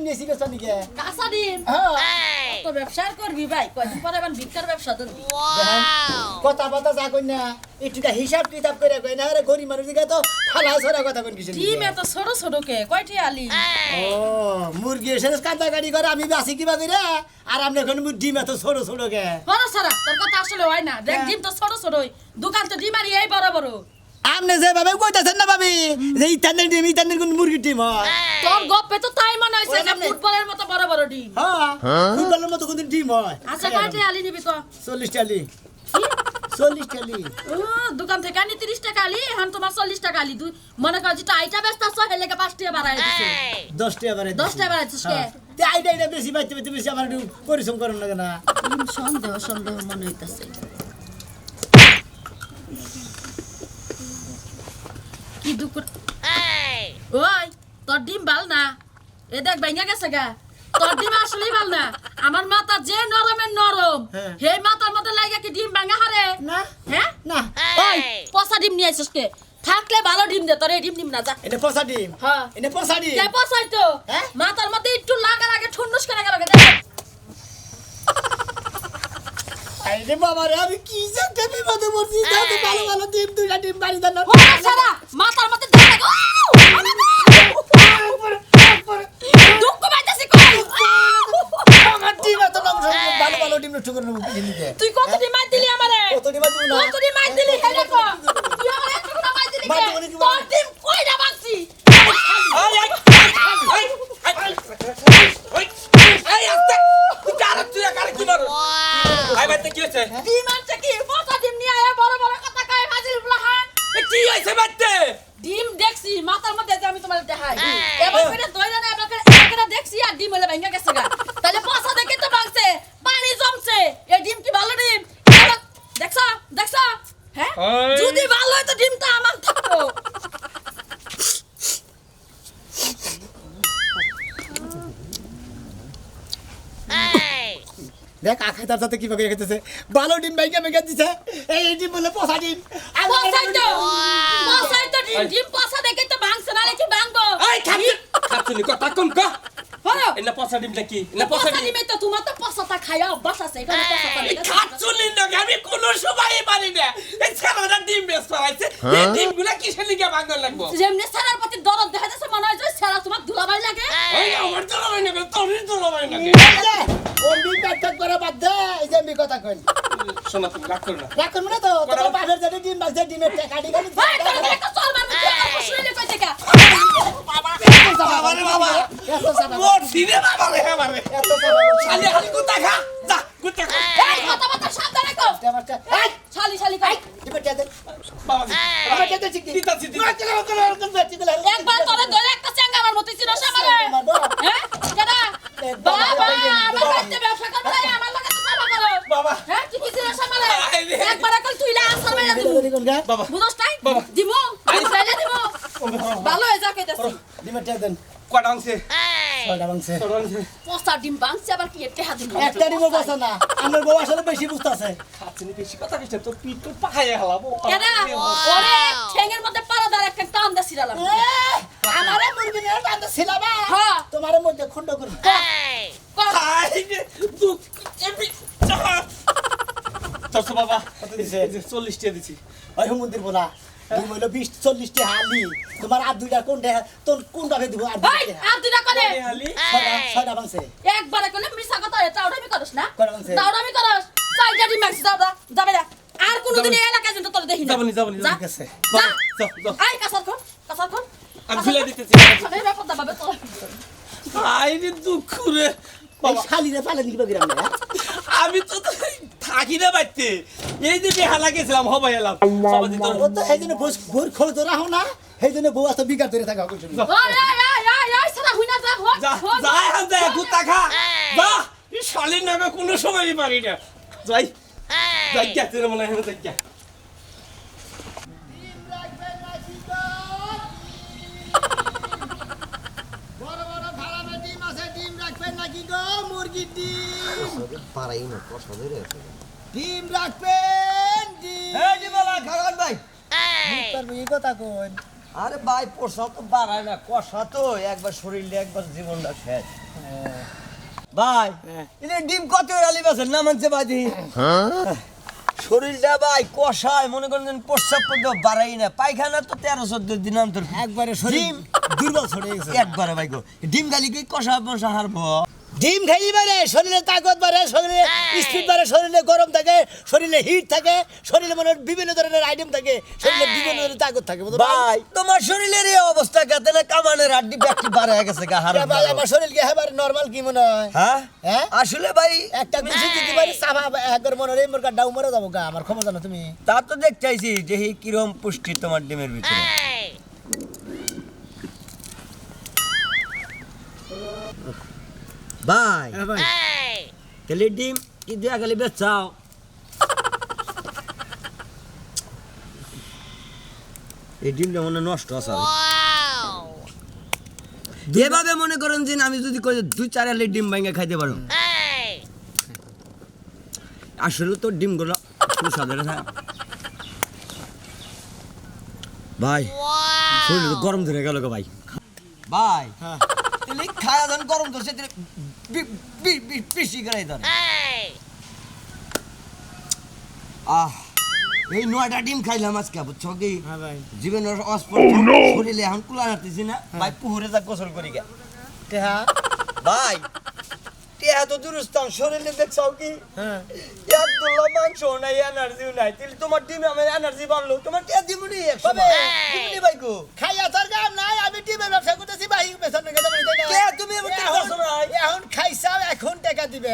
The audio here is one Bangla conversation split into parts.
নিয়েছি বেচা নিকে কাঁচা ডিম হ্যাঁ তো ব্যবসা করবি ভাই কয়দিন পরে আবার ভিক্ষার ব্যবসা ধরবি কথা বাতা যা কই না একটুটা হিসাব কিতাব করে কই না আরে গরিব মানুষ দিকে তো ফালা ছড়া কথা কোন কিছু ডিম এত ছোট ছোট কে কয়টি আলি ও মুরগি এসে কাঁদা গাড়ি করে আমি বাসি কিবা করে আর আপনি এখন ডিম এত ছোট ছোট কে বড় সারা তোর কথা আসলে হয় না দেখ ডিম তো ছোট ছোটই দোকান তো ডিম আর এই বড় বড় আপনি যেভাবে কইতাছেন না ভাবি যে ইতানের কোন মুরগির ডিম হয় তোর গপ্পে তো তাই মনে হইছে যে ফুটবলের মতো বড় বড় ডিম হ্যাঁ ফুটবলের মতো কোন ডিম হয় আচ্ছা কয়টি আলি নিবি তো 40 টালি 40 টালি ও দোকান থেকে আনি 30 টাকা আলি এখন তোমার 40 টাকা আলি তুই মনে কর যেটা আইটা ব্যস্ত হেলে 5 টাকা বাড়াই দিছে 10 টাকা বাড়াই 10 টাকা বাড়াইছিস কে তে আইডা বেশি পাইতে বেশি আমার একটু পরিশ্রম করুন লাগে না সন্দেহ মনে হইতাছে কি দুঃখ ওই তোর ডিম ভাল না এ দেখ ভাঙা গেছে গা তোর ডিম আসলেই ভাল না আমার মাথা যে নরমের নরম হে মাথার মধ্যে লাগা কি ডিম ভাঙা হারে না হ্যাঁ না ওই পচা ডিম নিয়ে আইছিস কে থাকলে ভালো ডিম দে তোর এই ডিম নিম না যা এটা পচা ডিম হ্যাঁ এটা পচা ডিম কে পচাই তো হ্যাঁ? মাথার মধ্যে একটু লাগার আগে ঠুন্ডুস করে গেল আরে বাবা রে আমি কি যে টেপি মধ্যে বলছি দাদা ভালো ভালো ডিম দুইটা ডিম বাড়ি দেন না সারা মাথার মধ্যে দেখো দুঃখ পাইতাছি কই আমার ডিম এত নাম ভালো ভালো ডিম নষ্ট করে নেব কি নিতে তুই কত ডিম মার দিলি আমারে কত ডিম দিবি না কত ডিম মার দিলি হে দেখো তুই আমারে একটু না মার দিলি মার কে দেবো নাকি? তোর ডিম কইরা বাঁচছি ডিম আনছে কি পচা ডিম নিয়ে আয় বড় বড় কথা কয় ফাজিল ফুলাহান ডিম দেখছি মাথার মধ্যে যে আমি তোমার দেখাই এবার করে দইরা না এবার করে দেখছি আর ডিম হলে ভাঙা গেছে গা তাহলে পচা দেখে তো ভাঙছে পানি জমছে এই ডিম কি ভালো ডিম দেখছো দেখছো হ্যাঁ যদি ভালো হয় তো ডিমটা আমার থাকতো দেখ আখে তার সাথে কি বাকি খেতেছে ভালো ডিম বাইকে মেকে দিছে এই ডিম বলে পচা ডিম পচাই তো ডিম ডিম পচা দেখে তো ভাঙছে না কি ভাঙবো হলো এনা পচা ডিমটা কি এনা পচা পচা ডিম ডিমে তো তোমার তো পচাটা খাইয়া অভ্যাস আছে এটা পচাটা এই খাচ্ছুনি না আমি কোন সময় পারি না এই ছেলেটা ডিম বেশ পাইছে এই ডিমগুলা কিসের লিগে ভাঙন লাগবো যেমনি সারার প্রতি দরদ দেখা যাচ্ছে মনে হয় যে সারা তোমার দুলাভাই লাগে এই আমার তো লবাই না তোর তো লবাই না ও ডিম কাট করে বাদ দে এই যে আমি কথা কই শোনা তুমি রাগ করো না রাখ করব না তো তোমার বাপের যদি ডিম বাজে ডিমের কাটি গেল ভাই তোর একটা চল মারবি তুই শুইলে কই থেকে বাবা রে বাবা এত সাদা মোর দিনে বাবা রে আমারে এত সাদা খালি খালি কুত্তা খা যা কুত্তা খা এই কথা সাবধানে কও এই শালি শালি কই ডিমের টেদে বাবা আমার টেদে চিকি দিতা দিতা একবার তোরে ধরে একটা চেঙ্গা আমার মত ছিল সামনে হ্যাঁ কেডা বাবা আমার বাইতে ব্যবসা করতে আমার লগে তো সাবা করো বাবা হ্যাঁ কি কি ছিল সামনে একবার কল তুইলা আসার বাইরে দিব বাবা বুঝছ তাই বাবা। দিমু আমি চাইলে দিমু ভালো হয়ে যা কইতাছি ডিমের টেদে কটা অংশে ছয়টা বাংছে কটা অংশে পোস্তা ডিম বাংছে আবার কি একটা হাত দিমু একটা ডিমও বসে না আমার বউ আসলে বেশি বুঝতাছে খাচ্ছিনি বেশি কথা কইছ তোর পিঠ তো পাখায় হালাবো কেডা ওরে ঠ্যাঙের মধ্যে পাড়াদার একটা টান দেছিলাম আমারে মুরগি নিয়ে টানতে ছিলাবা হ্যাঁ তোমার মধ্যে খন্ড করব কর আই দুঃখ এপি তোর বাবা কত দিছে? 40 টাকা দিছি ওই মন্দির বলা ডিম হইলো 20-40 টি হালি তোমার আর দুইটা কোনটা তোর কোনটা দেব আর ভাই আর দিনা করে হালি ছয়টা বাংছে একবারে কইলে মিছা কথা এটা ওড়ামি করছ না করা বাংছে দাওড়ামি করছ চাইটা ডিম মারছিস দাদা যাবে না আর কোনদিন এই এলাকায় যেন তোর দেখি না যাবনি যাবনি যা। ঠিক আছে যা যাও যাও আই কাসার কোন আমি ফেলে দিতেছি সবাই ব্যাপার দাবাবে তোর আই রে দুঃখ রে এই শালিরে পালে নিবা গিরাম না আমি তো থাকি না বাইতে এই যে বেহালা গেছিলাম হবাই এলাম সবাই দিত ও তো এইজন্য ভোর খোল তো রাখো না এইজন্য বউ এত বিগার ধরে থাকা কইছো ওই আই সারা হুইনা যা হট যা যা হাল দে কুত্তা খা যা এই শালির নামে কোনো সময়ই পারি না যাই যাই কে তোর মনে হয় যাই কে বড় বড় ফার্মে ডিম আছে ডিম রাখবেন নাকি গো মুরগির ডিম পারাই না কষ্ট ধরে আছে ডিম রাখবেন ডিম এই দিবালা খাগান ভাই তার এই কথা কোন আরে ভাই পোষা তো বাড়ায় না কষা তো একবার শরীরে একবার জীবনটা শেষ ভাই এটা ডিম কত আলি বাসের না মানছে বাজি শরীরটা ভাই কষায় মনে করেন যেন প্রস্রাব পর্যন্ত বাড়াই না পায়খানা তো 13-14 দিন অন্তর একবারে শরীর দুর্বল ছড়ে গেছে একবারে ভাই গো ডিম খালি কি কষা মশা হারবো ডিম খাইলি বারে শরীরে তাকত বাড়ে শরীরে স্পিড বাড়ে শরীরে গরম থাকে শরীরে হিট থাকে শরীরে মনে বিভিন্ন ধরনের আইটেম থাকে শরীরে বিভিন্ন ধরনের তাকত থাকে বুঝছো ভাই তোমার শরীরের এই অবস্থা কাতে না কামানের হাড্ডি ব্যাকটি বাড়া হয়ে গেছে গা হার ভাই আমার শরীর কি এবারে নরমাল কি মনে হয় হ্যাঁ হ্যাঁ আসলে ভাই একটা কিছু দিতে পারি সাফা একবার মনে রে মোর ডাউ মরে যাবো গা আমার খবর জানো তুমি তা তো দেখতেইছি যে এই কিরম পুষ্টি তোমার ডিমের ভিতরে ভাই ভাই তাহলে ডিম কি দিয়া গেলে বেচাও এই ডিমটা মনে নষ্ট আছে যেভাবে মনে করেন যে আমি যদি কই 2-4 আলি ডিম ভাঙা খাইতে পারো আসলে তো ডিমগুলো সুস্বাদু না ভাই শরীর গরম ধরে গেল গো ভাই ভাই হ্যাঁ তাহলে খায়া দান গরম ধরছে পিসি করে দান এই 9টা ডিম খাইলাম আজকে বুঝছো কি হ্যাঁ ভাই জীবনের অস্পর্শ শরীরে এখন কুলা হাঁটতেছি না ভাই পুকুরে যা গোসল করি গে হ্যাঁ ভাই টিয়া তো দুরস্থান শরীরে দেখছো কি হ্যাঁ এক দোলা মাংস নাই এনার্জি নাই তাহলে তোমার ডিমে আমার এনার্জি বাড়লো তোমার টিয়া দিবনি কবে? দিবনি ভাই গো খাইয়া তোর কাম নাই আমি টিমের ব্যবসা করতেছি ভাই পেছনে গেলে টিয়া তুমি এমন কি করছো না এখন খাইছাও এখন টাকা দিবে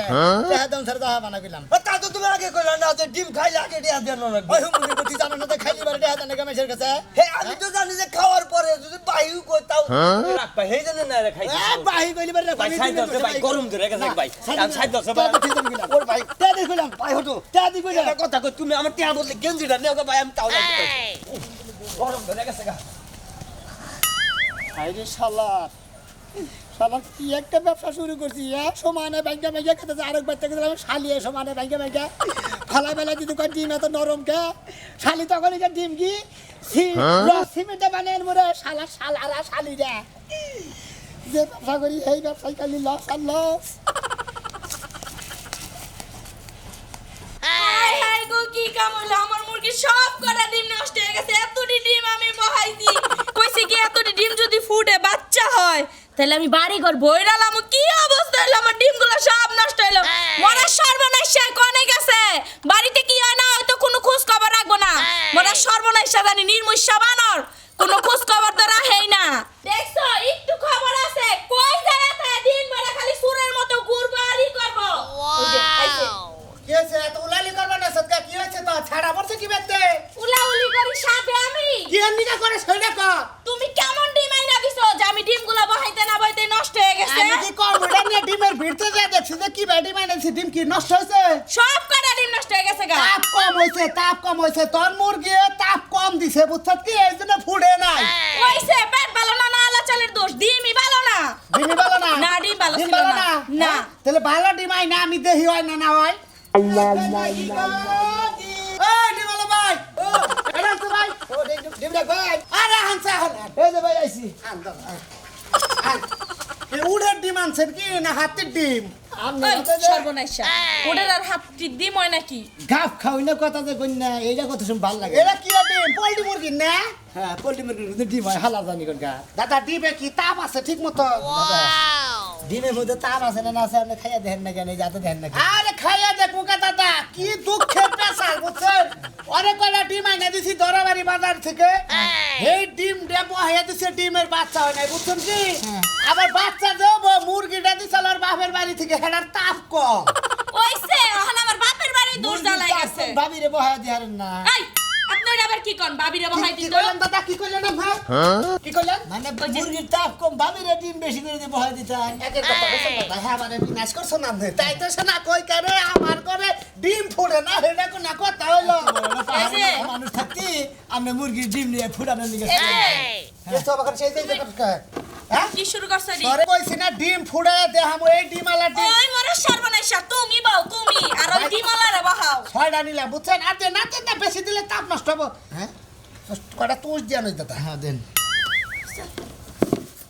টাকা দাম ছাড়া দাহা বানা গেলাম তা তো তুমি আগে কইলা না যে ডিম খাইলে আগে টিয়া দেন না ওই হুমুনি প্রতি জানো না তো খাইলি বারে টাকা দানে কামেশের কাছে হে আমি তো জানি যে খাওয়ার পরে যদি বায়ু কই তাও রাখবা হেই জন্য না রে খাইছি বাহি কইলি বারে ভাই সাইড দাও ভাই গরম ধরে গেছে ভাই সাইড দাও ভাই ভাই ওর ভাই টাকা দিয়ে কইলাম ভাই হটো টাকা দিয়ে কইলাম এটা কথা কই তুমি আমার টিয়া বললে গেঞ্জিটা নেও গো ভাই আমি তাও যাইতে গরম ধরে গেছে গা আরে শালা শালা কি একটা ব্যবসা শুরু করছি এক সমানে ব্যাংকে ব্যাংকে খেতে আরেক বাচ্চা খেতে শালিয়ে সমানে ব্যাংকে ব্যাংকে ফালা বেলা যদি কয় ডিম এত নরম কে শালি তখন এটা ডিম কি সিমেন্টে বানিয়ে মরে শালা শালারা শালিরা যে ব্যবসা করি এই ব্যবসায় খালি লস আর লস হাই হাই গো কি কাম হলো আমার মুরগি সব কটা ডিম নষ্ট হয়ে গেছে এতটি ডিম আমি বহাইছি কইছি কি এতটি ডিম যদি ফুটে বাচ্চা হয় তাহলে আমি বাড়ি ঘর বইরালাম কি অবস্থা হলো আমার ডিমগুলো সব নষ্ট হলো মরা সর্বনাশ কোনে গেছে বাড়িতে কি হয় না হয়তো কোনো খোঁজ খবর রাখবো না মরা সর্বনাশ জানি নির্মূষা বানর কোনো খোঁজ খবর তো রাখেই না দেখছো একটু খবর আছে কই যায় তা দিন বেলা খালি সুরের মতো ঘুরবো আরই করবো ওই যে আইছে কি হয়েছে এত উলালি করবা না সদকা কি হয়েছে তো ছাড়া পড়ছে কি বেতে উলাউলি করি সাথে আমি কি নিকা করে সেটা কর তুমি কেমন ডিম আইনা দিছো যে আমি ডিমগুলো বহাইতে না বহাইতে নষ্ট হয়ে গেছে আমি কি কম্পিউটার নিয়ে ডিমের ভিড়তে যা দেখছি যে কি ব্যাডি মাইনাছি ডিম কি নষ্ট হয়েছে সব কটা ডিম নষ্ট হয়ে গেছে গা তাপ কম হয়েছে তোর মুরগি তাপ কম দিছে বুঝছত কি এই জন্য ফুড়ে নাই কইছে পেট ভালো না না আলা চালের দোষ ডিমই ভালো না ডিমি ভালো না না, ডিম ভালো ডিম ছিল ভালো না। না না। হ্যাঁ? তাহলে ভালো ডিম আই না আমি দেহি হয় না না হয় এই ডিম ভালো ভাই ও এটা তো ভাই ও ডিম রাখ ভাই আরে হানসা হন এই যে ভাই আইছি আন দাও আন এই উড়ের ডিম আনছেন কি না হাতের ডিম ওই সর্বনাশা ওদের আর হাতটি ডিম হয় নাকি গাফ খাওই না কথা যে কন্যা এইটা কথা শুন ভালো লাগে এটা কি ডিম পোল্ট্রি মুরগি না হ্যাঁ পোল্ট্রি মুরগি ডিম হয় হালা জানি কোন গা দাদা ডিমে কি তাপ আছে ঠিক মতো দাদা ডিমের মধ্যে তাপ আছে না আছে আপনি খাইয়া দেন না কেন যাতে দেন না আরে খাইয়া দেখো কা দাদা কি দুঃখের পেশাল বুঝছেন অনেক কয়টা ডিম আইনা দিছি দরাবাড়ি বাজার থেকে এই ডিম দেবো হইয়া দিছে ডিমের বাচ্চা হয় নাই বুঝছেন কি আবার বাচ্চা দেবো মুরগিটা দিছিল আর বাপের বাড়ি থেকে হেডার তাপ কম ওইছে এখন আমার বাপের বাড়ি দূর জ্বালাই গেছে বাবিরে বহায় দিয়ারেন না এই আপনার আবার কি কোন বাবিরে বহাই কি দিত কইলেন দাদা কি কইলেন ভাই কি কইলেন মানে মুরগির তাপ কম বাবিরে ডিম বেশি করে দিয়ে বহায় দিতেন একের কথা বলছেন দাদা হ্যাঁ মানে বিনাশ করছো না তাই তো শোনা কই করে আমার করে ডিম ফুড়ে না হেডা কোন কথা হইলো মানুষ থাকতি আমরা মুরগির ডিম নিয়ে ফুড়ানোর নিয়ে গেছি বাকার সেই যে কথা হ্যাঁ কি শুরু করছ দি সরে কইছি না ডিম ফুড়ে দেখামু এই ডিম আলা ডিম ওই মরে সর্বনাশা তুমি বাও তুমি আর ওই ডিমালারে বহাও ছয়টা নিলাম বুঝছেন আর যে না বেশি দিলে তাপ নষ্ট হবো হ্যাঁ কটা তোষ দিয়া নই দাদা হ্যাঁ দেন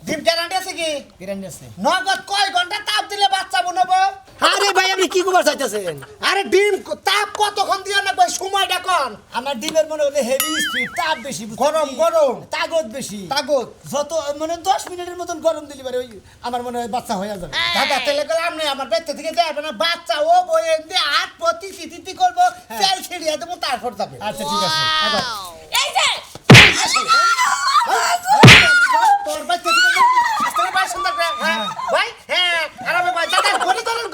ডিম গ্যারান্টি আছে কি? গ্যারান্টি আছে। নগদ কয় ঘন্টা তাপ দিলে বাচ্চা বানাবো? আরে ভাই আপনি কি খবর চাইতেছেন? আরে ডিম তাপ কতক্ষণ দিয়ে নেবে সময়টা কোন? আমার ডিমের মনে হলে হেভি স্পিড, তাপ বেশি, গরম গরম তাগত বেশি। তাগত যত মানে 10 মিনিটের মতন গরম দিলে পারে ওই আমার মনে হয় বাচ্চা হয়ে যাবে। দাদা তেলে গেলে আপনি আমার বেতে থেকে যাবে না বাচ্চা ও বইয়ে দিয়ে হাত প্রতি সিটি করবো তেল ছিড়িয়ে দেবো তারপর যাবে। আচ্ছা ঠিক আছে। এই যে তোর বাচ্চা থেকে আসলে ভাই সুন্দর হ্যাঁ ভাই হ্যাঁ আরামে ভাই দাদা গড়ে ধরেন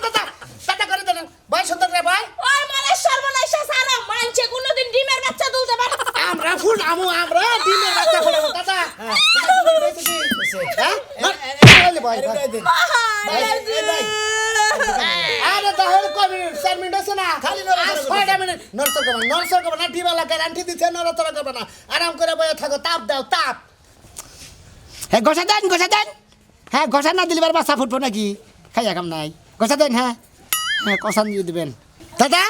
দাদা দাদা করে দেন ভাই সুন্দর রে ভাই ওই মানে সর্বনাশ সারা মানছে কোনোদিন ডিমের বাচ্চা তুলতে পারে না। আমরা ফুল আমরা ডিমের বাচ্চা ফুলাবো দাদা হ্যাঁ ভাই আরে তাহলে কয় মিনিট 4 মিনিট আছে না খালি নড়াচড়া করবে। 6টা মিনিট নড়চড় করবে না ডিবালা গ্যারান্টি দিচ্ছে নড়চড় করবে না আরাম করে বসে থাকো তাপ দাও তাপ হ্যাঁ ঘষা দেন হ্যাঁ ঘষা না দিলে বাচ্চা ফুটবো নাকি খাইয়া কাম নাই ঘষা দেন হ্যাঁ হ্যাঁ কষান দিয়ে দিবেন দাদা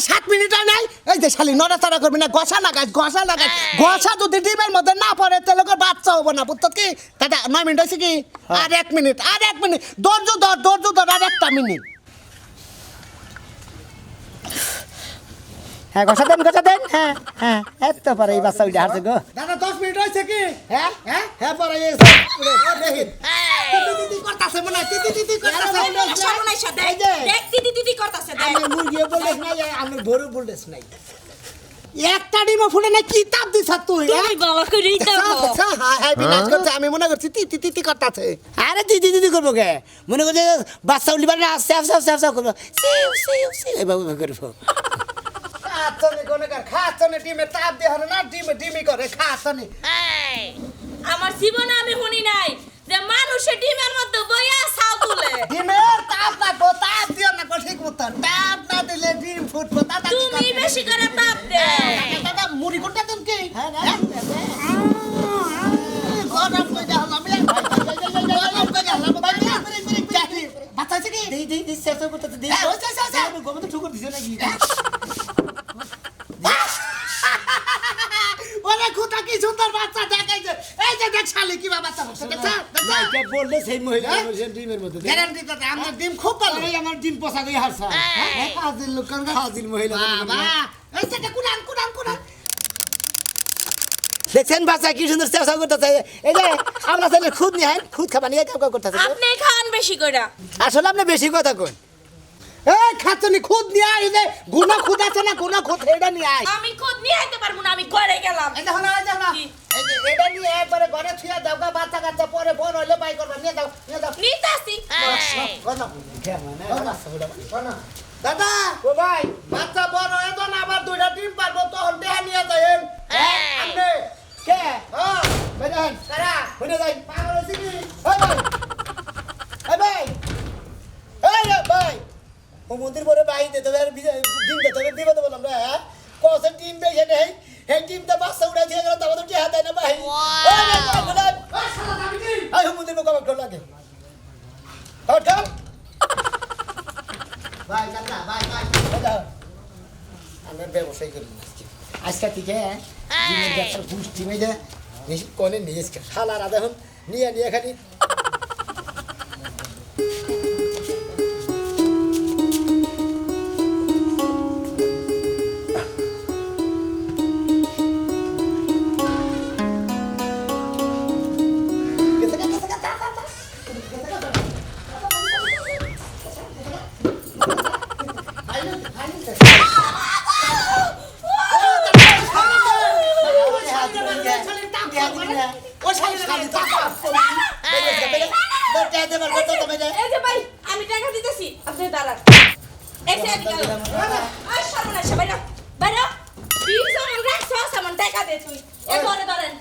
7 মিনিট নাই এই যে শালি নড়াচড়া করবি না ঘষা লাগাই ঘষা যদি ডিমের মধ্যে না পড়ে তাহলে করে বাচ্চা হবো না বুঝতো কি দাদা 9 মিনিট হয়েছে কি আর 1 মিনিট ধৈর্য ধর আর 1টা মিনিট হ্যাঁ ঘষা দেন হ্যাঁ এত পারে এই বাচ্চা উঠে হারছে গো দাদা 10 মিনিট হয়েছে কি হ্যাঁ পরে গেছে দেখি দিদি করতাছে মনে হয় দিদি করতাছে সর্বনাশ এই যে। দেখ দিদি করতেছে দেখ আমি মুরগিও বললেস নাই আমি গরু বললেস নাই একটা ডিমও ফুটে না কি তাপ দিছ তুই তুমি বাবা করেই তো হ্যাঁ বিনাশ করছে আমি মনে করছি তিতি করতাছে আরে দিদি করবো কে মনে করছে বাচ্চা উঠলি পারে না আস্তে করবো এভাবে করবো খাচ্ছনে ডিমে তাপ দিয়ে হলো না ডিমি করে খাচ্ছনে আমার জীবনে আমি শুনি নাই যে মানুষের ডিমের মধ্যে বইয়া ছাউ তুলে ডিমের তাপ লাগবো তাপ দিও না ঠিক মতো তাপ না দিলে ডিম ফুটবো দাদা কি তুমি বেশি করে তাপ দে দাদা মুড়ি কোনটা তুমি কি গরম করে দাও আমি গরম করে দাও বাচ্চা আছে কি দিই শেষ করতে দিই। আমি গোমতে ঠুকুর দিছ নাকি? ওরে খুঁটা কি সুন্দর বাচ্চা দেখাইছে এই যে দেখ শালি কি বাচ্চা হচ্ছে নাইকা বললে সেই মহিলা মানুষের ডিমের মধ্যে দেয়। গ্যারান্টি দাদা আমার ডিম খুব ভালো এই আমার ডিম পোষা গই হারছা। হাজির লোক কারণ হাজির মহিলা। বাবা এই যে কুরান দেখছেন বাচ্চা কি সুন্দর চেষ্টা করতেছে। এই যে আমরা তাহলে খুদ নিয়ে খুদ খাবা নিয়ে কাউ করতেছে। আপনি খান বেশি করে আসলে আপনি বেশি কথা কই। এই খাচ্ছনি খুদ নিয়ে আই যে গুনা খুদ আছে না গুনা খুদ এটা নিয়ে আই আমি খুদ নিয়ে আইতে পারবো না আমি ঘরে গেলাম এই দেখো না কি? এই যে এটা নিয়ে একবারে ঘরে থুয়া দাও গা বাচ্চা কাচ্চা পরে বড় হইলে বাই করবা নিয়ে দাও নিতাছি দাদা ও ভাই বাচ্চা বড় হয়ে তো না আবার 2টা ডিম পারবো তখন দেহা নিয়ে যাবেন আপনি কে? হ্যাঁ বেজান কারা হইনা যাই। পাগল হইছি কি এই ভাই। এই ভাই। ও মন্দির পরে বাই দে তবে ডিম দে তবে দিবা তো বললাম রে। কোসে ডিম বেশে নেই। এই ডিমটা বাচ্চা উড়া দিয়ে গেল তবে তো টিহা দেয় না ভাই। এই ভাই ওই শালা দাবি কি আই মন্দির কবে কল লাগে। Hot hot. ভাই দাদা ভাই আমরা ব্যবসায় করি আজকে থেকে ডিমের ব্যবসার ঘুষ ডিমে যা বেশি কোনে নিয়ে এসে শালা রাধা এখন নিয়ে খালি এই যে ভাই আমি টাকা দিতেছি আপনি দাঁড়ান এই যে এদিকে আয় সর্বনাশ বাইরে প্লিজ আমার রাখছো সামান টাকা দে তুই এ ধরেন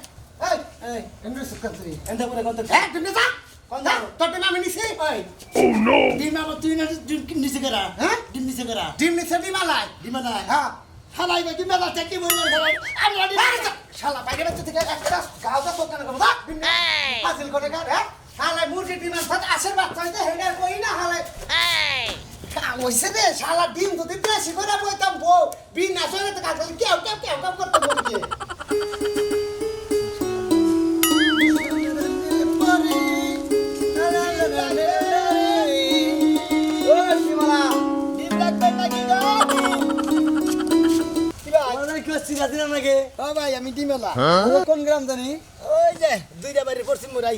ডিম আমার তুই না ডিম নিচে করা হ্যাঁ? ডিম নিচে করা ডিম নিছে ডিমালাই ডিম না হ্যাঁ হালাই বা ডিম না থেকে বই না আমি শালা বাইরে বাচ্চা থেকে একটা গাওটা দোকান করব দা ডিম হাসিল করে গা হ্যাঁ শালা মুরগি ডিমের সাথে আসের বাচ্চা হইতে হেডা কই না হালাই ওইসে রে শালা ডিম যদি বেশি করে বইতাম বউ বিনা সরে তো কাজ কেউ করতে মুরগি দিন নাকি ও ভাই আমি ডিমেলা কোন গ্রাম জানি ওই যে দুইটা বাড়ি পশ্চিম মোড়াই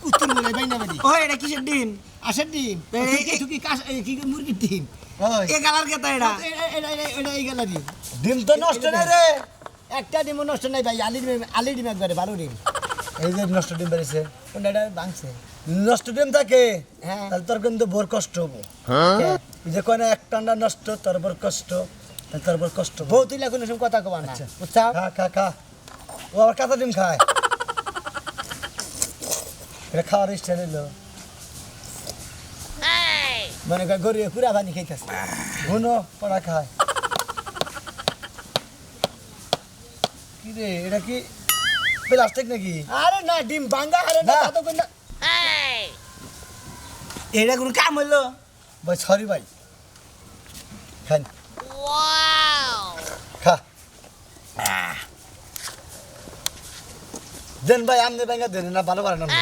উত্তর মোড়াই বাইনা বাড়ি ও এটা কিসের ডিম আসের ডিম কি কি মুরগির ডিম ওই এ কালার কেতা এটা এটা এই গেল ডিম ডিম তো নষ্ট না রে একটা ডিমও নষ্ট নাই ভাই আলি ডিম একবারে ভালো ডিম এই যে নষ্ট ডিম বেরিয়েছে কোনটা ভাঙছে নষ্ট ডিম থাকে হ্যাঁ। তাহলে তোর কিন্তু ভোর কষ্ট হবো ওই যে কয় না এক টান্ডা নষ্ট তোর ভোর কষ্ট তাহলে তোর ভোর কষ্ট হবো। বউ তুই কোনো সময় কথা কবা না বুঝছা খা খা খা ও আবার কাঁচা ডিম খায় এটা খাওয়ার স্টাইল এলো মনে কর গরিয়ে পুরা পানি খাইতেছে ঘুনো পড়া খায় কি রে এটা কি প্লাস্টিক নাকি আরে না ডিম ভাঙ্গা আরে না না। তা তো কোন এটা কোনো কাম হইলো ভাই সরি ভাই খান খা দেন ভাই আমনে ব্যাঙ্গা দেন না ভালো পারেন আপনি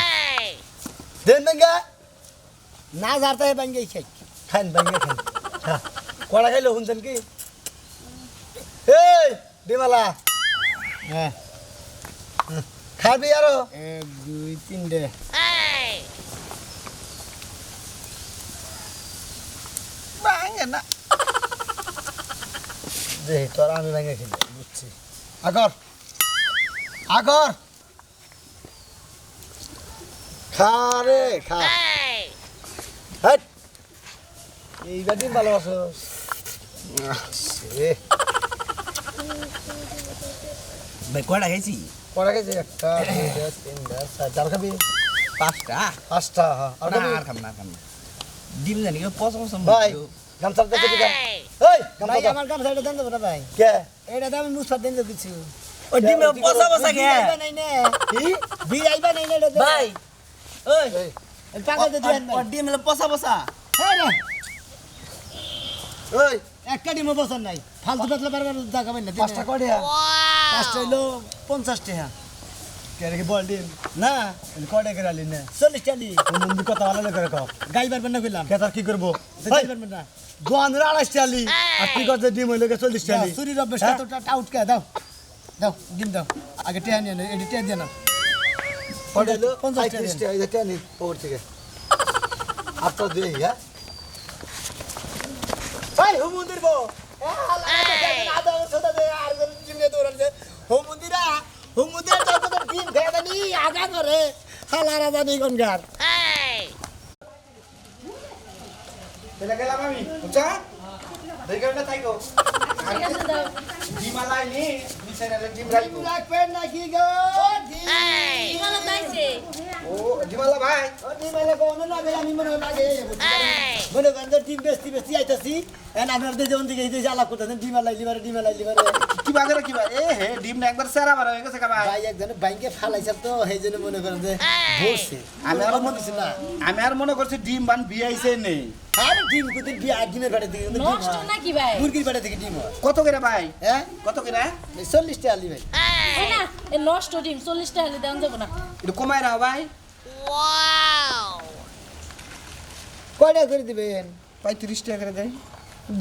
দেন ব্যাঙ্গা না জারতা ভাঙ্গাই খাই খান ব্যাঙ্গা খান খা কড়া খাইলো শুনছেন কি এই ডিমালা হ্যাঁ খাবি আরো 1 2 3 দে ভাঙে না দে তোর আমি ব্যাঙ্গা খেলি বুঝছি আগর আগর খা রে খা হাট এই গাড়ি ভালোবাসো ভাই কয়টা খাইছি কড়া গেছে একটা দুইটা তিনটা চারটা আর খাবি 5টা পাঁচটা হ্যাঁ আর না খাবি আর খাম না খাম না ডিম জানি কেউ পছন্দ ভাই গামছা দেখে দিকা এই ভাই গামছা আমার কাম সাইডে দেন তো ভাই কে এটা তো আমি মুসফা দেন তো কিছু ও ডিমে পচা পচা গে আইবা নাই না কি বি আইবা নাই না এটা ভাই ওই এই পাগল তো দিয়েন ও ডিম হলো পচা পচা হ্যাঁ রে ওই একটা ডিমও বসার নাই ফালতু পাতলা বারবার দেখাবেন না পাঁচটা কড়িয়া পাঁচটা হইলো 50 টাকা কে রে বল দিন না কড়িয়া করে আলি না 40 টাকা কোন মন্দির কথা আলাদা করে কও গাই পারবেন না কইলাম কে তার কি করবো গাই পারবেন না দোয়ানের 28 আলি আর কি করছে ডিম হইলো 40 আলি চুরি রব্বে সাতটা আউট কে দাও দাও ডিম দাও আগে টেহা নিয়ে এডি টেহা দিয়ে না কড়িয়া হলো 50 টাকা 35 টাকা এটা নি পকর থেকে আপটা দে হ্যাঁ ভাই হো মন্দির বো আদা সোদা দে আর জিমে দৌড়াছে হো মন্দিরা হো মন্দিরা তো তো ডিম খেয়ে দানি আগা করে হালা রাজা নি গনগার চলে গেলাম আমি বুঝছা দেখে না তাইকো ঠিক আছে দাও ডিমালাই নি মিশাইলে ডিম রাইকো রাখবেন নাকি গো ইমালা তাইছে ও ডিমালা ভাই ও ডিম এলে কোন না আমি মনে লাগে মনে করেন যে ডিম বেশি বেশি আইতাছি এন্ড আপনাদের যেমন দিকে এই যে আলাপ করতেছেন ডিম লাইলি বারে কি বাগের কি ভাই এ হে ডিম না একবার সেরা বার হয়ে গেছে কা ভাই ভাই একজন ব্যাংকে ফালাইছেন তো সেই জন্য মনে করেন যে বসে আমি আরো মনে দিছি না আমি আর মনে করছি ডিম বান বিয়াইছে নেই আরে ডিম কত ডিমের বাড়ি থেকে নষ্ট নাকি ভাই মুরগির বাড়ি থেকে ডিম হয় কত করে ভাই হ্যাঁ কত করে 40 টাকা আলি ভাই হয় না এই নষ্ট ডিম 40 টাকা হলে দেন যাবো না একটু কমাই রাও ভাই কয়টা করে দিবেন 35 টাকা করে দেই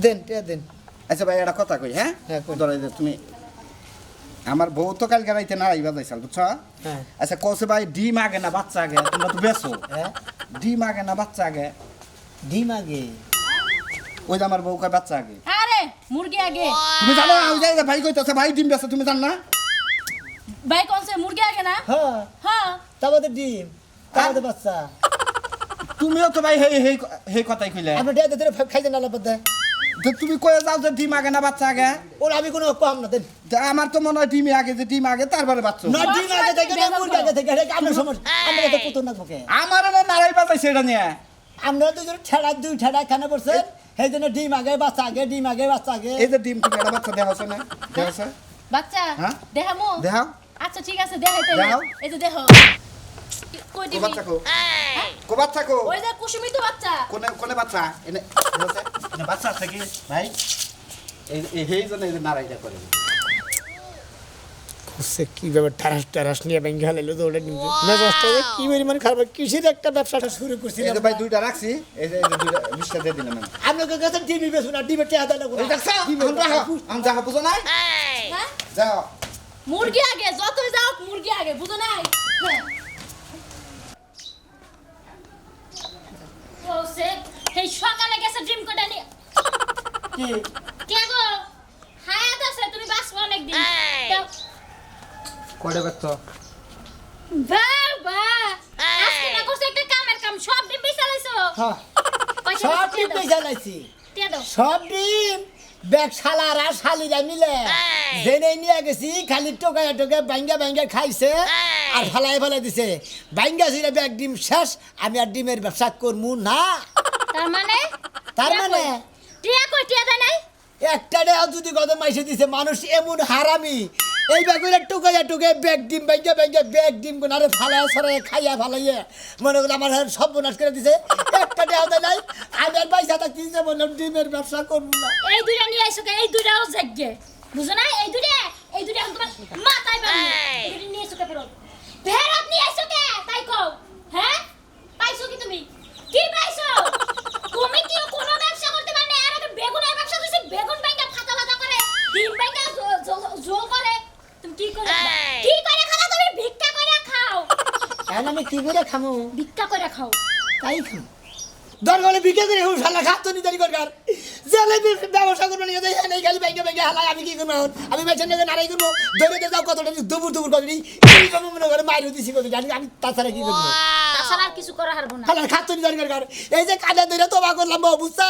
দেন টাকা দেন আচ্ছা ভাই এটা কথা কই হ্যাঁ হ্যাঁ, কই। ধরে দে তুমি আমার বউ তো কালকে রাইতে না আইবা যাইছাল বুঝছো হ্যাঁ আচ্ছা কইছে ভাই ডিম আগে না বাচ্চা আগে তোমরা তো বেচো হ্যাঁ ডিম আগে না বাচ্চা আগে ডিম আগে ওই যে আমার বউ কয় বাচ্চা আগে আরে মুরগি আগে তুমি জানো ওই যে ভাই কইতাছে ভাই ডিম বেচো তুমি জান না ভাই কোনছে মুরগি আগে না হ্যাঁ হ্যাঁ তারপরে ডিম তারপরে বাচ্চা তুমিও তো ভাই হে কথাই কইলে আপনি টাকা দিতে খাইছেন না লাপতে তো তুমি কয়ে যাও যে ডিম আগে না বাচ্চা আগে ওর আমি কোনো কম না দেন তা আমার তো মনে হয় ডিম আগে যে ডিম আগে তারপরে বাচ্চা না ডিম আগে থেকে না মুরগি আগে থেকে এটা আপনার সমস্যা আমরা তো কত না বকে আমার না নারাই বাজাইছে এটা নিয়ে আমরা দুজন ঠেড়া দুই ঠেড়া খানা পড়ছে সেই জন্য ডিম আগে বাচ্চা আগে ডিম আগে বাচ্চা আগে এই যে ডিম তুমি এটা বাচ্চা দেখাছো না দেখাছো বাচ্চা হ্যাঁ? দেখামু দেখাও আচ্ছা ঠিক আছে দেখাইতে দেখাও। এই যে দেখো কই কো দিবি বাচ্চা কো কো বাচ্চা কো ওই যে কুসুমি তো বাচ্চা কোনে কোনে বাচ্চা এনে দেখাছে এনে বাচ্চা আছে কি ভাই এই হেই জন্য এই যে নারাইটা করে সে কিভাবে টারাস নিয়ে ব্যাংকে হালাইলো তো ওটা নিয়ে মেজাজটা যে কি পরিমাণ খারাপ কিসের একটা ব্যবসাটা শুরু এই করছিলাম যে ভাই দুইটা রাখছি এই যে দুইটা 20টা দিয়ে দিলাম আমি আপনাকে কাছে টিভি বেসুন আর টিভি টেহা দেয় না এই দেখছ আমি যাও বুঝো নাই হ্যাঁ যাও মুরগি আগে যতই যাও মুরগি আগে বুঝো নাই হ্যাঁ ও সে এই সকালে গেছে ড্রিম কোটা নিয়ে কি কে গো হায়াত আছে তুমি বাঁচবো অনেকদিন কয়টা বেচছো বাবা আজকে না করছে একটা কামের কাম সব ডিম বেচালাইছো হ্যাঁ পয়সা সব দিয়ে ডিম দাও, বেচালাইছি দিয়ে দাও সব ডিম ব্যাগ শালার আর শালিরা মিলে জেনে নিয়ে গেছি খালি টোকায় টোকে ভাঙ্গা খাইছে আর ফেলাই দিছে ভাঙ্গা ছিল ব্যাগ ডিম শেষ আমি আর ডিমের ব্যবসা করবো না তার মানে তার মানে টিয়া কই টিয়া দেয় নাই একটা ডে যদি কত মাইসে দিছে মানুষ এমন হারামি এই ব্যাগুলো টোকে ব্যাগ ডিম ভাঙ্গা ব্যাগ ডিম কোন আরে ফালা সরাই খাইয়া ফালাইয়া মনে করো আমার সব বোনাস করে দিছে একটা ডে দেয় নাই আমি আর পয়সা থাকতে দিছে বললাম ডিমের ব্যবসা করবো না এই দুইটা নিয়ে আইছো কে এই দুইটাও জাগগে বুঝো না এই দুইটা তোমার মাথায় বাঁধি এই দুইটা নিয়ে আইছো কে ফেরত নিয়ে আইছো কে তাই কও হ্যাঁ পাইছো কি তুমি কি পাইছো তুমি কি কোনো ব্যবসা করতে পারনে আর আগে বেগুনের ব্যবসা করছিস বেগুন ভাঙ্গা ফাটা করে ডিম ভাঙ্গা জোল করে তুমি কি করে খাও তুমি ভিক্ষা করে খাও এখন আমি কি করে খামো ভিক্ষা করে খাও তাই খাম দরকার বিকে করে হুম শালা খাতো নি দেরি করকার জেলে ব্যবসা করবো নিয়ে দেয় এই খালি ব্যাংকে হালাই আমি কি করবো এখন আমি বেছেন নাকি নারাই করবো ধরে যাও কতটা দুপুর কত নি এই রকম মনে করে মাইরও দিছি কত জানি আমি তাছাড়া কি করবো তাছাড়া আর কিছু করা হারবো না হালা খাতো নি দেরি করকার এই যে কাজে ধরে তোবা করলাম বুঝছা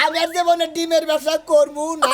আমি আর জীবনে ডিমের ব্যবসা করবো না